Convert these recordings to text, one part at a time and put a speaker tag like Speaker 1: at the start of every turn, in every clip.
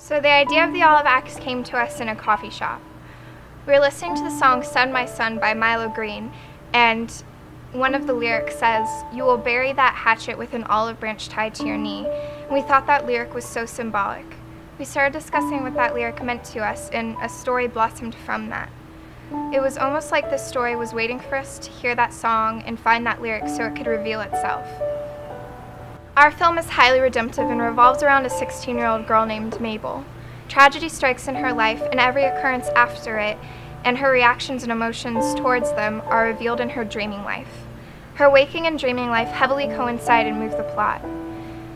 Speaker 1: So the idea of the Olive Axe came to us in a coffee shop. We were listening to the song Son My Son by Milo Green, and one of the lyrics says, "You will bury that hatchet with an olive branch tied to your knee." And we thought that lyric was so symbolic. We started discussing what that lyric meant to us, and a story blossomed from that. It was almost like this story was waiting for us to hear that song and find that lyric so it could reveal itself. Our film is highly redemptive and revolves around a 16-year-old girl named Mabel. Tragedy strikes in her life, and every occurrence after it, and her reactions and emotions towards them are revealed in her dreaming life. Her waking and dreaming life heavily coincide and move the plot.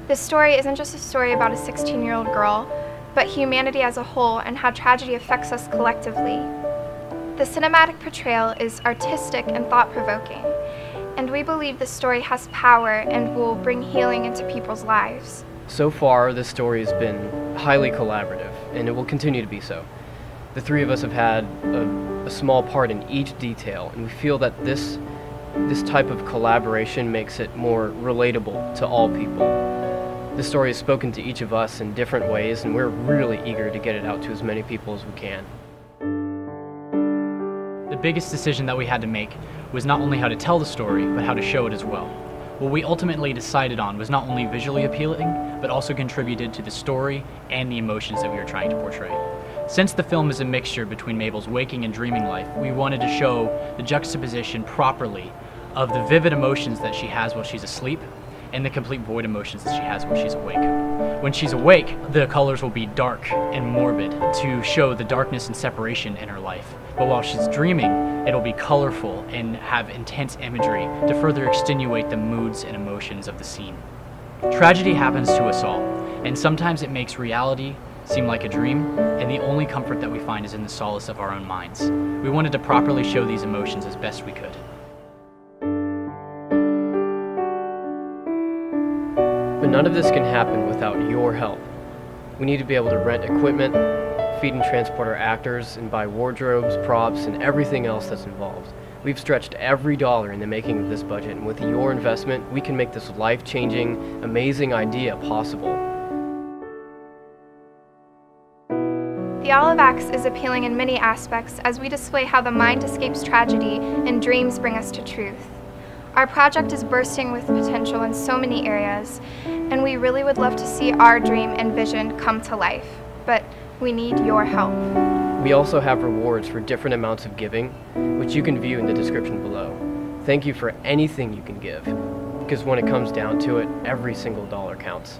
Speaker 1: This story isn't just a story about a 16-year-old girl, but humanity as a whole and how tragedy affects us collectively. The cinematic portrayal is artistic and thought-provoking, and we believe the story has power and will bring healing into people's lives.
Speaker 2: So far, this story has been highly collaborative, and it will continue to be so. The three of us have had a small part in each detail, and we feel that this type of collaboration makes it more relatable to all people. This story has spoken to each of us in different ways, and we're really eager to get it out to as many people as we can.
Speaker 3: The biggest decision that we had to make was not only how to tell the story, but how to show it as well. What we ultimately decided on was not only visually appealing, but also contributed to the story and the emotions that we were trying to portray. Since the film is a mixture between Mabel's waking and dreaming life, we wanted to show the juxtaposition properly of the vivid emotions that she has while she's asleep and the complete void emotions that she has when she's awake. When she's awake, the colors will be dark and morbid to show the darkness and separation in her life. But while she's dreaming, it'll be colorful and have intense imagery to further extenuate the moods and emotions of the scene. Tragedy happens to us all, and sometimes it makes reality seem like a dream, and the only comfort that we find is in the solace of our own minds. We wanted to properly show these emotions as best we could.
Speaker 2: But none of this can happen without your help. We need to be able to rent equipment, feed and transport our actors, and buy wardrobes, props, and everything else that's involved. We've stretched every dollar in the making of this budget, and with your investment, we can make this life-changing, amazing idea possible.
Speaker 1: The Olive Axe is appealing in many aspects as we display how the mind escapes tragedy and dreams bring us to truth. Our project is bursting with potential in so many areas, and we really would love to see our dream and vision come to life, but we need your help.
Speaker 2: We also have rewards for different amounts of giving, which you can view in the description below. Thank you for anything you can give, because when it comes down to it, every single dollar counts.